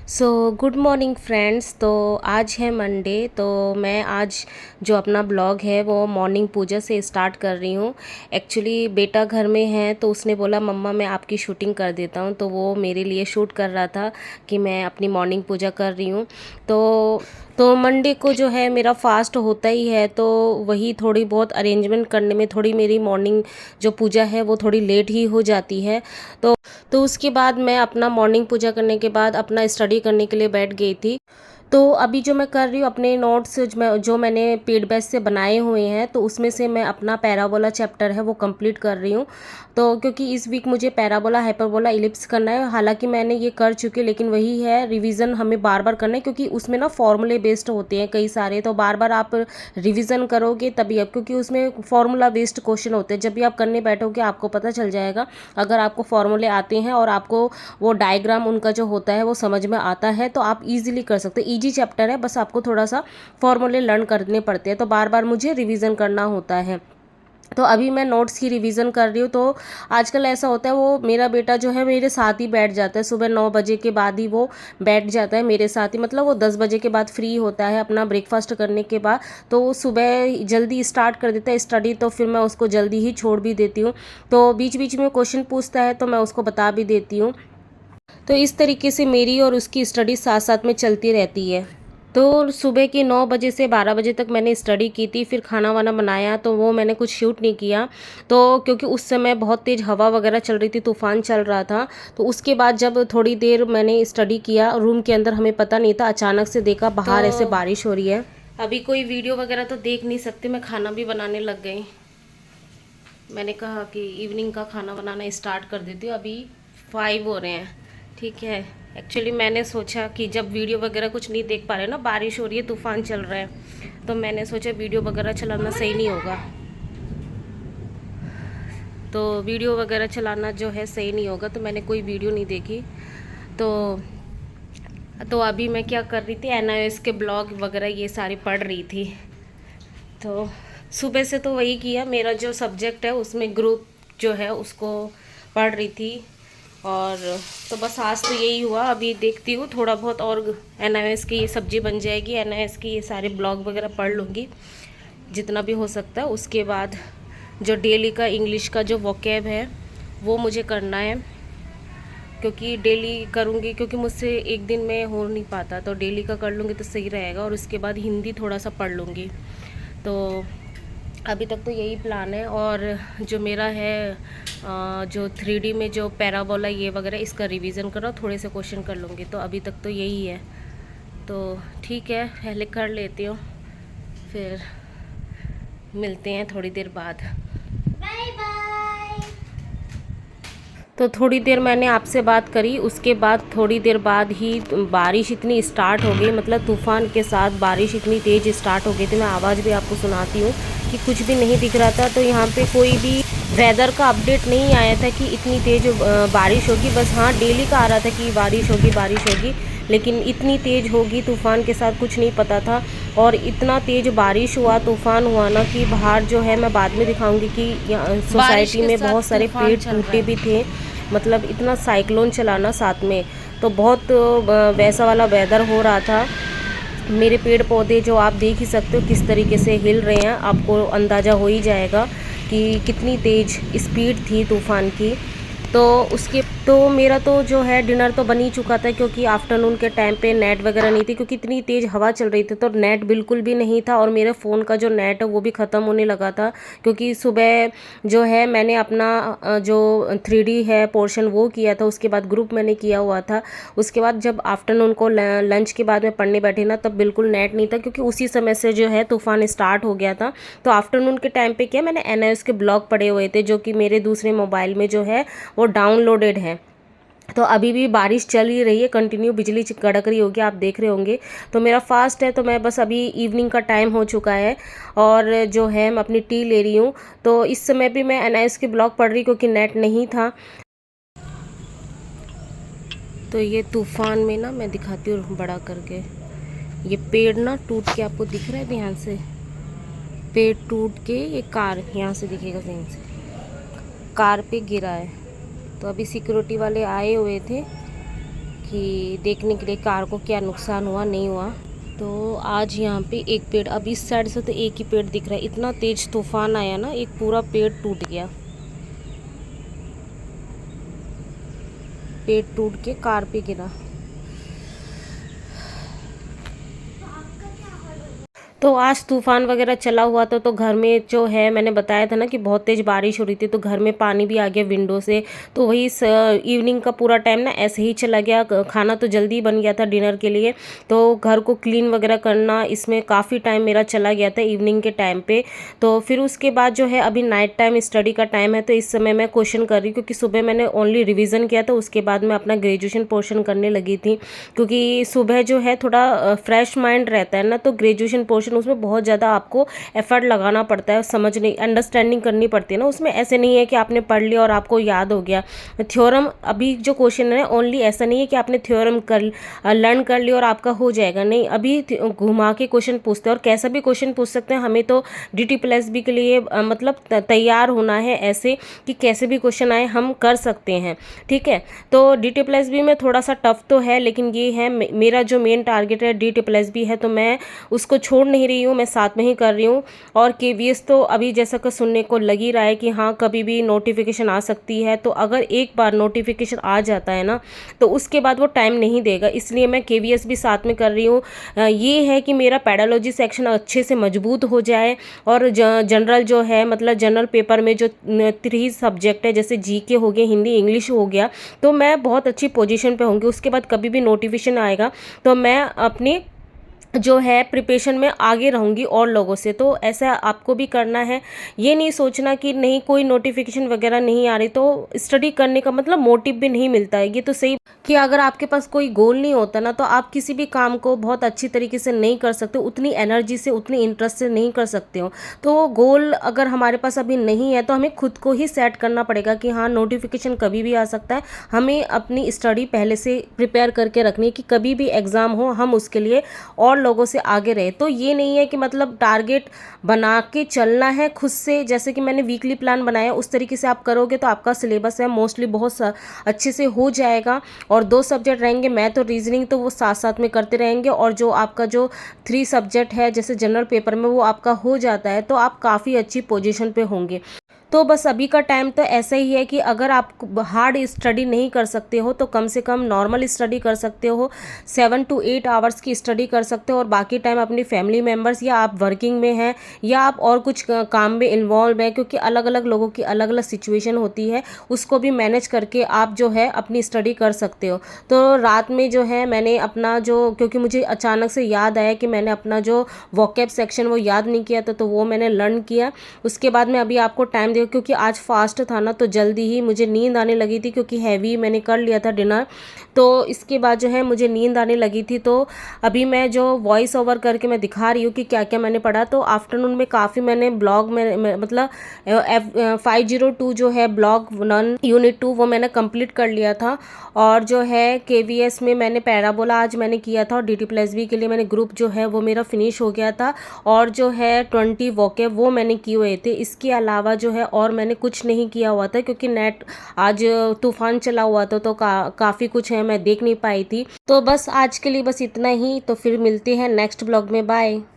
So good morning friends. तो आज है मंडे। तो मैं आज जो अपना ब्लॉग है वो मॉर्निंग पूजा से स्टार्ट कर रही हूँ। एक्चुअली बेटा घर में है तो उसने बोला मम्मा मैं आपकी शूटिंग कर देता हूँ, तो वो मेरे लिए शूट कर रहा था कि मैं अपनी मॉर्निंग पूजा कर रही हूँ। तो मंडे को जो है मेरा फास्ट होता ही है, तो वही थोड़ी बहुत अरेंजमेंट करने में थोड़ी मेरी मॉर्निंग जो पूजा है वो थोड़ी लेट ही हो जाती है। तो उसके बाद मैं अपना मॉर्निंग पूजा करने के बाद अपना स्टडी करने के लिए बैठ गई थी। तो अभी जो मैं कर रही हूँ अपने नोट्स जो मैंने पेड बैच से बनाए हुए हैं, तो उसमें से मैं अपना पैराबोला चैप्टर है वो कंप्लीट कर रही हूँ। तो क्योंकि इस वीक मुझे पैराबोला हाइपरबोला इलिप्स करना है, हालांकि मैंने ये कर चुकी, लेकिन वही है रिवीजन हमें बार बार करना है क्योंकि उसमें ना फॉर्मूले बेस्ड होते हैं कई सारे, तो बार बार आप रिवीजन करोगे तभी अब, क्योंकि उसमें फॉर्मूला बेस्ड क्वेश्चन होते हैं। जब भी आप करने बैठोगे आपको पता चल जाएगा। अगर आपको फॉर्मूले आते हैं और आपको वो डायग्राम उनका जो होता है वो समझ में आता है तो आप इजीली कर सकते हैं। इजी चैप्टर है, बस आपको थोड़ा सा फॉर्मूले लर्न करने पड़ते हैं, तो बार बार मुझे रिवीजन करना होता है। तो अभी मैं नोट्स की रिवीजन कर रही हूँ। तो आजकल ऐसा होता है, वो मेरा बेटा जो है मेरे साथ ही बैठ जाता है, सुबह 9 बजे के बाद ही वो बैठ जाता है मेरे साथ ही, मतलब वो 10 बजे के बाद फ्री होता है अपना ब्रेकफास्ट करने के बाद। तो वो सुबह जल्दी स्टार्ट कर देता है स्टडी, तो फिर मैं उसको जल्दी ही छोड़ भी देती हूँ। तो बीच बीच में क्वेश्चन पूछता है तो मैं उसको बता भी देती हूँ। तो इस तरीके से मेरी और उसकी स्टडी साथ साथ में चलती रहती है। तो सुबह के 9 बजे से 12 बजे तक मैंने स्टडी की थी, फिर खाना वाना बनाया, तो वो मैंने कुछ शूट नहीं किया। तो क्योंकि उस समय बहुत तेज़ हवा वगैरह चल रही थी, तूफ़ान चल रहा था। तो उसके बाद जब थोड़ी देर मैंने स्टडी किया रूम के अंदर, हमें पता नहीं था, अचानक से देखा बाहर ऐसे बारिश हो रही है। अभी कोई वीडियो वगैरह तो देख नहीं सकते, मैं खाना भी बनाने लग गई। मैंने कहा कि इवनिंग का खाना बनाना स्टार्ट कर देती हूँ। अभी 5 हो रहे हैं, ठीक है। एक्चुअली मैंने सोचा कि जब वीडियो वगैरह कुछ नहीं देख पा रहे ना, बारिश हो रही है, तूफ़ान चल रहा है, तो मैंने सोचा वीडियो वगैरह चलाना सही नहीं होगा। तो वीडियो वगैरह चलाना जो है सही नहीं होगा, तो मैंने कोई वीडियो नहीं देखी। तो अभी मैं क्या कर रही थी, NIOS के ब्लॉग वगैरह ये सारे पढ़ रही थी। तो सुबह से तो वही किया, मेरा जो सब्जेक्ट है उसमें ग्रुप जो है उसको पढ़ रही थी। और तो बस आज तो यही हुआ। अभी देखती हूँ थोड़ा बहुत और NIOS की ये सब्जी बन जाएगी, NIOS की ये सारे ब्लॉग वगैरह पढ़ लूँगी जितना भी हो सकता है। उसके बाद जो डेली का इंग्लिश का जो वोकैब है वो मुझे करना है, क्योंकि डेली करूँगी, क्योंकि मुझसे एक दिन में हो नहीं पाता, तो डेली का कर लूँगी तो सही रहेगा। और उसके बाद हिंदी थोड़ा सा पढ़ लूँगी। तो अभी तक तो यही प्लान है। और जो मेरा है जो 3D में जो पैराबोला ये वगैरह, इसका रिवीजन करो, थोड़े से क्वेश्चन कर लूँगी। तो अभी तक तो यही है। तो ठीक है, पहले कर लेती हूँ, फिर मिलते हैं थोड़ी देर बाद। Bye bye. तो थोड़ी देर मैंने आपसे बात करी, उसके बाद थोड़ी देर बाद ही बारिश इतनी स्टार्ट हो गई, मतलब तूफ़ान के साथ बारिश इतनी तेज़ स्टार्ट हो गई थी। मैं आवाज़ भी आपको सुनाती हूँ कि कुछ भी नहीं दिख रहा था। तो यहाँ पे कोई भी वेदर का अपडेट नहीं आया था कि इतनी तेज़ बारिश होगी। बस हाँ, डेली का आ रहा था कि बारिश होगी बारिश होगी, लेकिन इतनी तेज़ होगी तूफ़ान के साथ कुछ नहीं पता था। और इतना तेज़ बारिश हुआ, तूफ़ान हुआ ना, कि बाहर जो है मैं बाद में दिखाऊंगी कि सोसाइटी में बहुत सारे पेड़ टूटे भी थे, मतलब इतना साइक्लोन चलाना साथ में। तो बहुत वैसा वाला वेदर हो रहा था। मेरे पेड़ पौधे जो आप देख ही सकते हो किस तरीके से हिल रहे हैं, आपको अंदाज़ा हो ही जाएगा कि कितनी तेज़ स्पीड थी तूफ़ान की। तो मेरा तो जो है डिनर तो बन ही चुका था, क्योंकि आफ्टरनून के टाइम पे नेट वगैरह नहीं थी, क्योंकि इतनी तेज़ हवा चल रही थी तो नेट बिल्कुल भी नहीं था। और मेरे फ़ोन का जो नेट है वो भी ख़त्म होने लगा था, क्योंकि सुबह जो है मैंने अपना जो 3D है पोर्शन वो किया था, उसके बाद ग्रुप मैंने किया हुआ था। उसके बाद जब आफ्टरनून को लंच के बाद में पढ़ने बैठी ना, तब बिल्कुल नेट नहीं था, क्योंकि उसी समय से जो है तूफ़ान स्टार्ट हो गया था। तो आफ्टरनून के टाइम पे क्या, मैंने NIOS के ब्लॉग पढ़े हुए थे, जो कि मेरे दूसरे मोबाइल में जो है वो डाउनलोडेड है। तो अभी भी बारिश चल ही रही है कंटिन्यू, बिजली कड़क रही होगी, आप देख रहे होंगे। तो मेरा फास्ट है, तो मैं बस अभी इवनिंग का टाइम हो चुका है और जो है मैं अपनी टी ले रही हूँ। तो इस समय भी मैं NIOS के ब्लॉग पढ़ रही, क्योंकि नेट नहीं था। तो ये तूफ़ान में ना मैं दिखाती हूँ बड़ा करके, ये पेड़ ना टूट के, आपको दिख रहा है ध्यान से, पेड़ टूट के ये कार यहाँ से दिखेगा, ध्यान से कार पे गिरा है। तो अभी सिक्योरिटी वाले आए हुए थे कि देखने के लिए कार को क्या नुकसान हुआ नहीं हुआ। तो आज यहाँ पे एक पेड़, अब इस साइड से तो एक ही पेड़ दिख रहा है, इतना तेज तूफान आया ना, एक पूरा पेड़ टूट गया। पेड़ टूट के कार पे गिरा। तो आज तूफ़ान वगैरह चला हुआ था, तो घर में जो है मैंने बताया था ना कि बहुत तेज़ बारिश हो रही थी, तो घर में पानी भी आ गया विंडो से। तो वही इवनिंग का पूरा टाइम ना ऐसे ही चला गया। खाना तो जल्दी बन गया था डिनर के लिए, तो घर को क्लीन वगैरह करना, इसमें काफ़ी टाइम मेरा चला गया था इवनिंग के टाइम पे। तो फिर उसके बाद जो है अभी नाइट टाइम स्टडी का टाइम है, तो इस समय मैं क्वेश्चन कर रही हूँ, क्योंकि सुबह मैंने ओनली रिविज़न किया था, उसके बाद मैं अपना ग्रेजुएशन पोर्शन करने लगी थी। क्योंकि सुबह जो है थोड़ा फ्रेश माइंड रहता है ना, तो ग्रेजुएशन पोर्शन उसमें बहुत ज़्यादा आपको एफर्ट लगाना पड़ता है, समझने अंडरस्टैंडिंग करनी पड़ती है ना उसमें। ऐसे नहीं है कि आपने पढ़ लिया और आपको याद हो गया। थ्योरम अभी जो क्वेश्चन है ओनली ऐसा नहीं है कि आपने थ्योरम लर्न कर लिया और आपका हो जाएगा, नहीं, अभी घुमा के क्वेश्चन पूछते हैं, और कैसा भी क्वेश्चन पूछ सकते हैं। हमें तो DT+B के लिए मतलब तैयार होना है, ऐसे कि कैसे भी क्वेश्चन आए हम कर सकते हैं, ठीक है। तो DT+B में थोड़ा सा टफ तो है, लेकिन ये है मेरा जो मेन टारगेट है DT+B है, तो मैं उसको छोड़ नहीं रही हूँ, मैं साथ में ही कर रही हूँ। और KVS तो अभी जैसा कि सुनने को लग ही रहा है कि हाँ कभी भी नोटिफिकेशन आ सकती है, तो अगर एक बार नोटिफिकेशन आ जाता है ना, तो उसके बाद वो टाइम नहीं देगा, इसलिए मैं KVS भी साथ में कर रही हूँ। ये है कि मेरा पेडोलॉजी सेक्शन अच्छे से मजबूत हो जाए, और जनरल जो है मतलब जनरल पेपर में जो 3 सब्जेक्ट है, जैसे GK हो गया, हिंदी इंग्लिश हो गया, तो मैं बहुत अच्छी पोजीशन पे होंगी। उसके बाद कभी भी नोटिफिकेशन आएगा तो मैं अपनी जो है प्रिपरेशन में आगे रहूँगी और लोगों से। तो ऐसा आपको भी करना है, ये नहीं सोचना कि नहीं कोई नोटिफिकेशन वगैरह नहीं आ रही तो स्टडी करने का मतलब मोटिव भी नहीं मिलता है। ये तो सही कि अगर आपके पास कोई गोल नहीं होता ना, तो आप किसी भी काम को बहुत अच्छी तरीके से नहीं कर सकते, उतनी एनर्जी से, उतनी इंटरेस्ट से नहीं कर सकते हो। तो गोल अगर हमारे पास अभी नहीं है, तो हमें खुद को ही सेट करना पड़ेगा कि हाँ नोटिफिकेशन कभी भी आ सकता है, हमें अपनी स्टडी पहले से प्रिपेयर करके रखनी है कि कभी भी एग्ज़ाम हो हम उसके लिए और लोगों से आगे रहे। तो ये नहीं है कि मतलब टारगेट बना के चलना है खुद से, जैसे कि मैंने वीकली प्लान बनाया उस तरीके से आप करोगे तो आपका सिलेबस है मोस्टली बहुत अच्छे से हो जाएगा। और 2 सब्जेक्ट रहेंगे, मैथ और रीजनिंग, तो वो साथ साथ में करते रहेंगे। और जो आपका जो 3 सब्जेक्ट है जैसे जनरल पेपर में वो आपका हो जाता है, तो आप काफ़ी अच्छी पोजीशन पे होंगे। तो बस अभी का टाइम तो ऐसा ही है कि अगर आप हार्ड स्टडी नहीं कर सकते हो तो कम से कम नॉर्मल स्टडी कर सकते हो, 7 to 8 आवर्स की स्टडी कर सकते हो, और बाकी टाइम अपनी फैमिली मेम्बर्स या आप वर्किंग में हैं या आप और कुछ काम में इन्वॉल्व हैं, क्योंकि अलग अलग लोगों की अलग अलग सिचुएशन होती है, उसको भी मैनेज करके आप जो है अपनी स्टडी कर सकते हो। तो रात में जो है मैंने अपना जो, क्योंकि मुझे अचानक से याद आया कि मैंने अपना जो वोकैब सेक्शन वो याद नहीं किया था, तो वो मैंने लर्न किया। उसके बाद मैं अभी आपको टाइम क्योंकि आज फास्ट था ना, तो जल्दी ही मुझे नींद आने लगी थी, क्योंकि हैवी मैंने कर लिया था डिनर, तो इसके बाद जो है मुझे नींद आने लगी थी। तो अभी मैं जो वॉइस ओवर करके मैं दिखा रही हूँ कि क्या क्या मैंने पढ़ा। तो आफ्टरनून में काफ़ी मैंने ब्लॉग में मतलब 502 जो है ब्लॉग 1 यूनिट 2 वो मैंने कंप्लीट कर लिया था। और जो है KVS में मैंने पैराबोला आज मैंने किया था, और DT+B के लिए मैंने ग्रुप जो है वो मेरा फिनिश हो गया था, और जो है 20 वोकैब वो मैंने किए हुए थे। इसके अलावा जो है और मैंने कुछ नहीं किया हुआ था, क्योंकि नेट आज तूफान चला हुआ था, तो काफ़ी कुछ है मैं देख नहीं पाई थी। तो बस आज के लिए बस इतना ही, तो फिर मिलते हैं नेक्स्ट ब्लॉग में, बाय।